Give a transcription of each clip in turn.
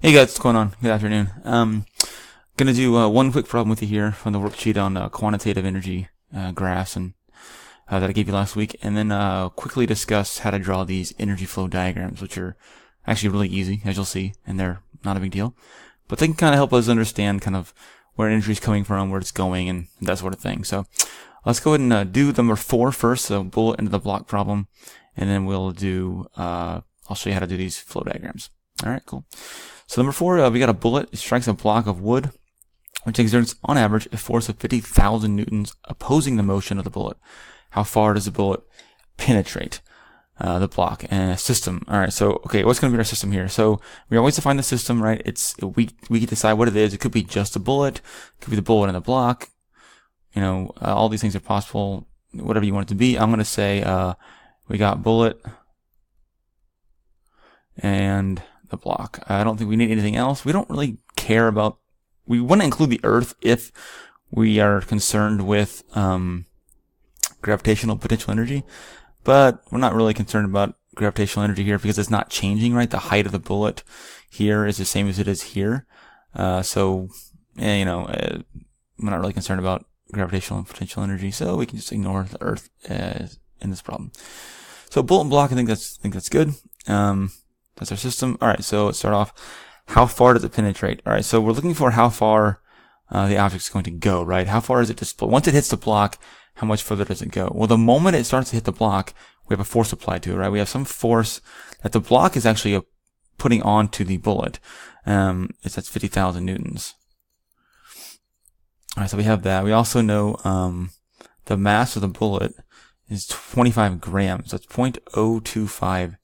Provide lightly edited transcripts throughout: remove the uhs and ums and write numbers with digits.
Hey guys, what's going on? Good afternoon. Gonna do one quick problem with you here from the worksheet on quantitative energy graphs and that I gave you last week, and then quickly discuss how to draw these energy flow diagrams, which are actually really easy, as you'll see, and they're not a big deal. But they can kind of help us understand kind of where energy is coming from, where it's going, and that sort of thing. So let's go ahead and do number 4 first, so bullet into the block problem, and then we'll do, I'll show you how to do these flow diagrams. Alright, cool. So number 4, we got a bullet. It strikes a block of wood, which exerts, on average, a force of 50,000 newtons opposing the motion of the bullet. How far does the bullet penetrate the block? And a system. Alright, so, okay, what's going to be our system here? So, we always define the system, right? We can decide what it is. It could be just a bullet. It could be the bullet and the block. You know, all these things are possible. Whatever you want it to be. I'm going to say we got bullet and the block. I don't think we need anything else. We don't really care about, we want to include the Earth if we are concerned with gravitational potential energy, but we're not really concerned about gravitational energy here because it's not changing, right? The height of the bullet here is the same as it is here. So, you know, we're not really concerned about gravitational and potential energy, so we can just ignore the Earth in this problem. So bullet and block, I think that's good. That's our system. All right, so let's start off. How far does it penetrate? All right, so we're looking for how far the object is going to go, right? How far is it display? Once it hits the block, how much further does it go? Well, the moment it starts to hit the block, we have a force applied to it, right? We have some force that the block is actually putting onto the bullet. That's 50,000 newtons. All right, so we have that. We also know the mass of the bullet is 25 grams. That's 0.025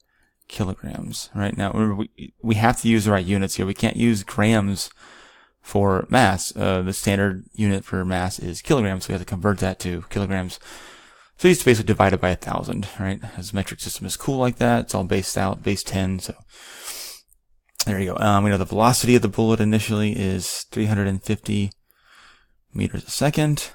kilograms. Right now, remember, we have to use the right units here. We can't use grams for mass. The standard unit for mass is kilograms, so we have to convert that to kilograms. So you just basically divide it by 1,000, right? As a metric system is cool like that. It's all based out, base 10. So there you go. We know the velocity of the bullet initially is 350 meters a second,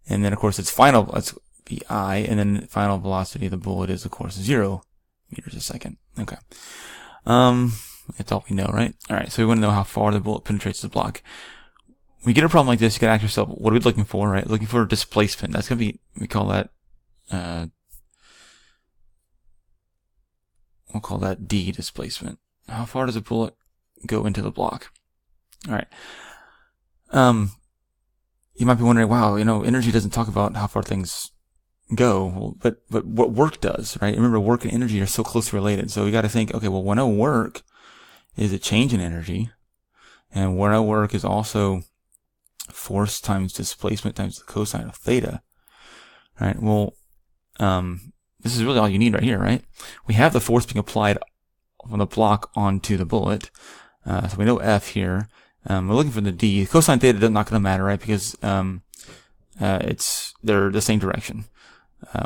and then of course its final, that's VI, and then the final velocity of the bullet is of course 0 meters a second. Okay. That's all we know, right? Alright, so we want to know how far the bullet penetrates the block. When you get a problem like this, you gotta ask yourself, what are we looking for, right? Looking for displacement. That's gonna be, we call that, we'll call that D displacement. How far does a bullet go into the block? Alright. You might be wondering, wow, you know, energy doesn't talk about how far things go, but what work does, right? Remember, work and energy are so closely related. So we got to think, okay, well, 1O work is a change in energy, and 1O work is also force times displacement times the cosine of theta, right? Well, this is really all you need right here, right? We have the force being applied from the block onto the bullet, so we know F here. We're looking for the D. Cosine theta is not going to matter, right? Because they're the same direction.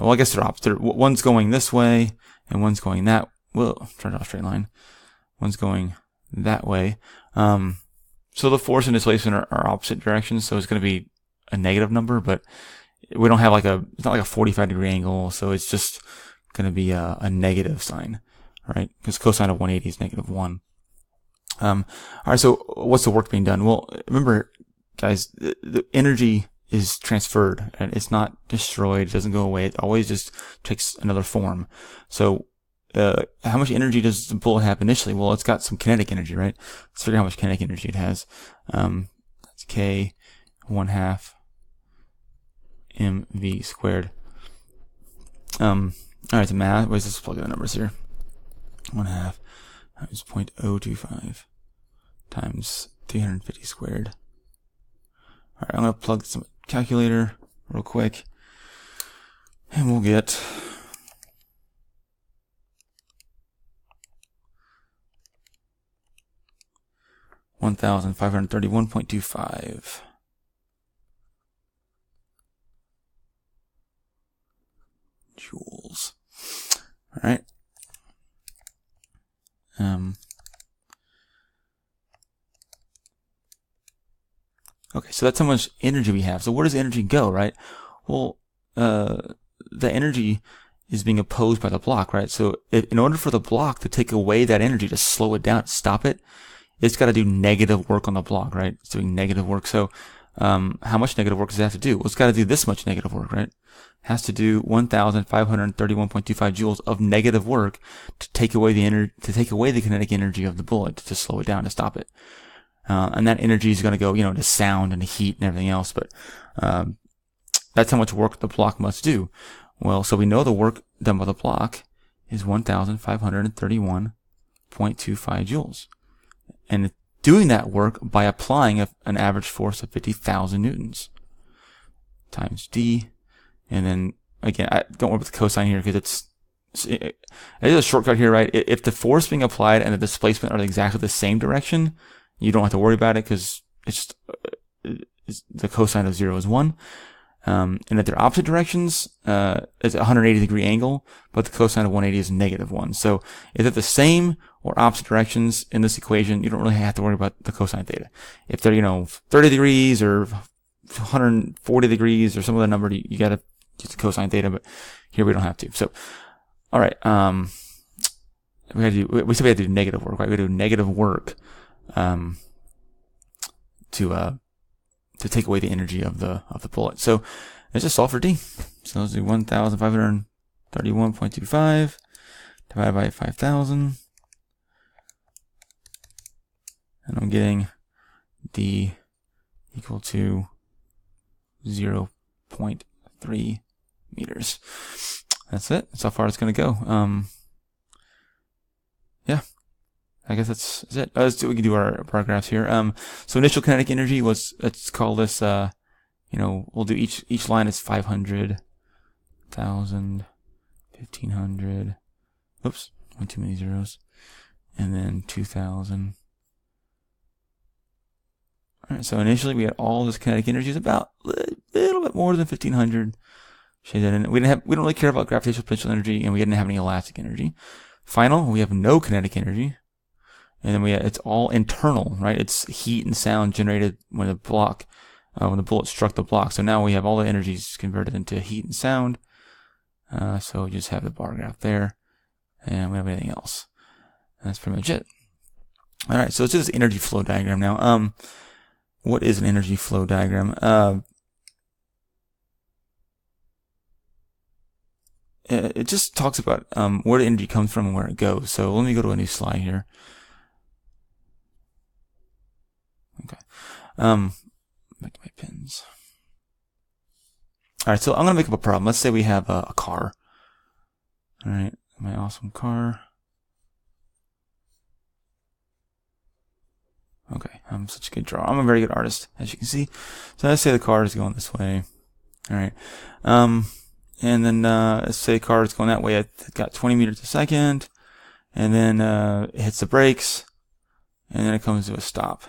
Well, I guess they're opposite. One's going this way, and one's going that. Well, try to draw a straight line. One's going that way. So the force and displacement are opposite directions, so it's going to be a negative number, but we don't have it's not like a 45-degree angle, so it's just going to be a negative sign, right? Because cosine of 180 is negative 1. Alright, so what's the work being done? Well, remember, guys, the energy is transferred, and it's not destroyed, it doesn't go away, it always just takes another form. So, how much energy does the bullet have initially? Well, it's got some kinetic energy, right? Let's figure out how much kinetic energy it has. That's K 1/2 mv squared. Alright, the math, let's plug in the numbers here. 1/2 times 0.025 times 350 squared. Alright, I'm going to plug some calculator real quick, and we'll get 1,531.25 joules. Alright. Okay, so that's how much energy we have. So where does energy go, right? Well, the energy is being opposed by the block, right? So in order for the block to take away that energy, to slow it down, to stop it, it's got to do negative work on the block, right? It's doing negative work. So how much negative work does it have to do? Well, it's got to do this much negative work, right? It has to do 1,531.25 joules of negative work to take away the kinetic energy of the bullet, to slow it down, to stop it. And that energy is going to go, to sound and heat and everything else. But that's how much work the block must do. Well, so we know the work done by the block is 1,531.25 joules. And it's doing that work by applying an average force of 50,000 newtons times D. And then, again, don't worry about the cosine here because it's a shortcut here, right? If the force being applied and the displacement are exactly the same direction, you don't have to worry about it because it's just the cosine of 0 is 1. And if they're opposite directions, it's a 180-degree angle, but the cosine of 180 is -1. So if they're the same or opposite directions in this equation, you don't really have to worry about the cosine theta. If they're, 30 degrees or 140 degrees or some other number, you got to use the cosine theta, but here we don't have to. So, all right, we said we had to do negative work, right? We had to do negative work to take away the energy of the bullet. So let's just solve for D. So let's do 1,531.25 divided by 5,000. And I'm getting D equal to 0.3 meters. That's it. That's how far it's going to go. Yeah. I guess that's it. We can do our bar graphs here. So initial kinetic energy was, let's call this, we'll do each line is 500, 1,000, 1,500. Oops, one too many zeros. And then 2,000. All right, so initially we had all this kinetic energy is about a little bit more than 1,500. We don't really care about gravitational potential energy, and we didn't have any elastic energy. Final, we have no kinetic energy. And then it's all internal, right? It's heat and sound generated when the bullet struck the block. So now we have all the energies converted into heat and sound. So we just have the bar graph there, and we have anything else. That's pretty much it. All right, so let's do this energy flow diagram now. What is an energy flow diagram? It just talks about where the energy comes from and where it goes. So let me go to a new slide here. Okay. Back to my pins. All right, so I'm gonna make up a problem. Let's say we have a car. All right, my awesome car. Okay, I'm such a good drawer. I'm a very good artist, as you can see. So let's say the car is going this way. All right, and then let's say the car is going that way. It's got 20 meters a second, and then it hits the brakes, and then it comes to a stop.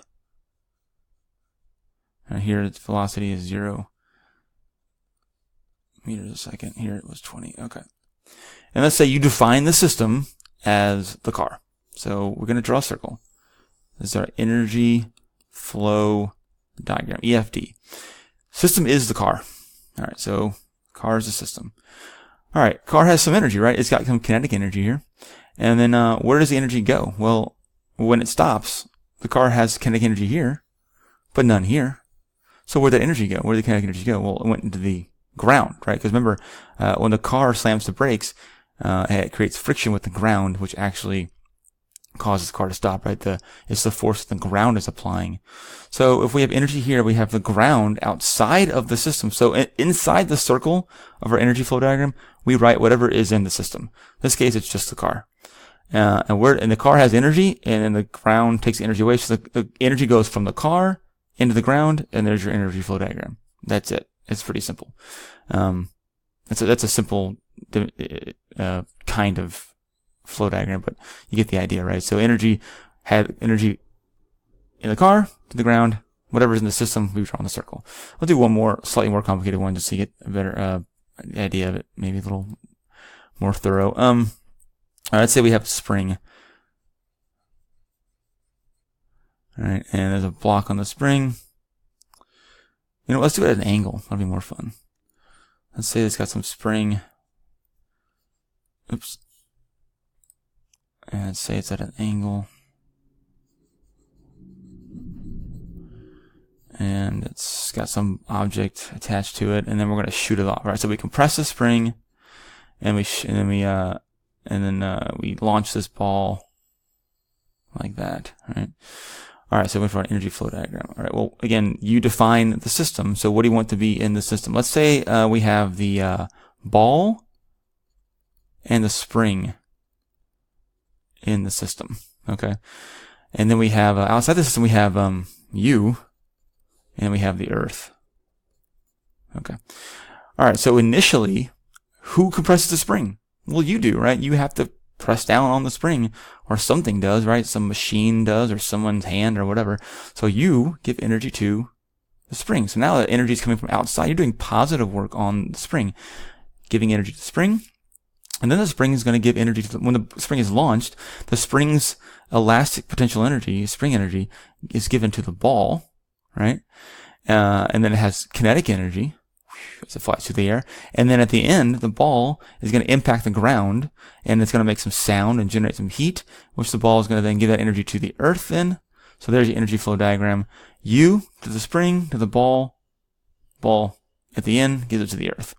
And here its velocity is 0 meters a second. Here it was 20. Okay. And let's say you define the system as the car. So we're going to draw a circle. This is our energy flow diagram, EFD. System is the car. All right, so car is the system. All right, car has some energy, right? It's got some kinetic energy here. And then where does the energy go? Well, when it stops, the car has kinetic energy here, but none here. So where'd that energy go? Where did the kinetic energy go? Well, it went into the ground, right? Because remember, when the car slams the brakes, it creates friction with the ground, which actually causes the car to stop, right? It's the force that the ground is applying. So if we have energy here, we have the ground outside of the system. So inside the circle of our energy flow diagram, we write whatever is in the system. In this case, it's just the car. And the car has energy, and then the ground takes the energy away. So the energy goes from the car into the ground, and there's your energy flow diagram. That's it. It's pretty simple. That's a simple kind of flow diagram, but you get the idea, right? So energy had energy in the car to the ground. Whatever's in the system, we draw in the circle. I'll do one more, slightly more complicated one, just so you get a better idea of it, maybe a little more thorough. All right, let's say we have a spring. All right, and there's a block on the spring. Let's do it at an angle. That'll be more fun. Let's say it's got some spring. Oops. And let's say it's at an angle. it's got some object attached to it, and then we're going to shoot it off. Right, so we compress the spring, and we launch this ball like that. Right. All right, so we went for an energy flow diagram. All right, well, again, you define the system. So what do you want to be in the system? Let's say we have the ball and the spring in the system. Okay, and then we have outside the system we have you, and we have the Earth. Okay. All right, so initially, who compresses the spring? Well, you do, right? You have to press down on the spring, or something does, right? Some machine does, or someone's hand, or whatever. So you give energy to the spring. So now that energy is coming from outside, you're doing positive work on the spring, giving energy to the spring. And then the spring is going to give energy to when the spring is launched, the spring's elastic potential energy, spring energy, is given to the ball, right? And then it has kinetic energy as it flies through the air. And then at the end, the ball is going to impact the ground, and it's going to make some sound and generate some heat, which the ball is going to then give that energy to the Earth then. So there's your energy flow diagram. You to the spring, to the ball at the end gives it to the Earth.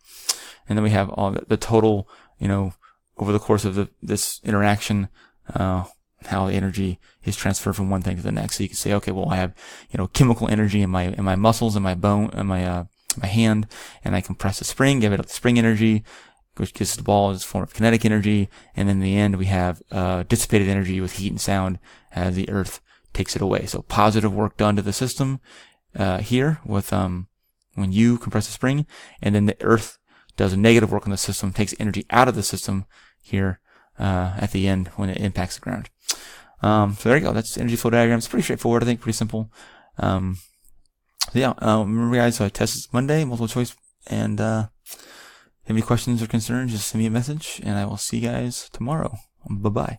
And then we have all the total, over the course of this interaction, how the energy is transferred from one thing to the next. So you can say, okay, well, I have, chemical energy in my muscles, in my bone, in my hand, and I compress the spring, give it spring energy, which gives the ball as a form of kinetic energy, and in the end we have dissipated energy with heat and sound as the Earth takes it away. So positive work done to the system here with when you compress the spring, and then the Earth does negative work on the system, takes energy out of the system here at the end when it impacts the ground. So there you go. That's the energy flow diagram. It's pretty straightforward, I think, pretty simple. Remember guys, test is Monday, multiple choice, and if you have any questions or concerns, just send me a message, and I will see you guys tomorrow. Bye-bye.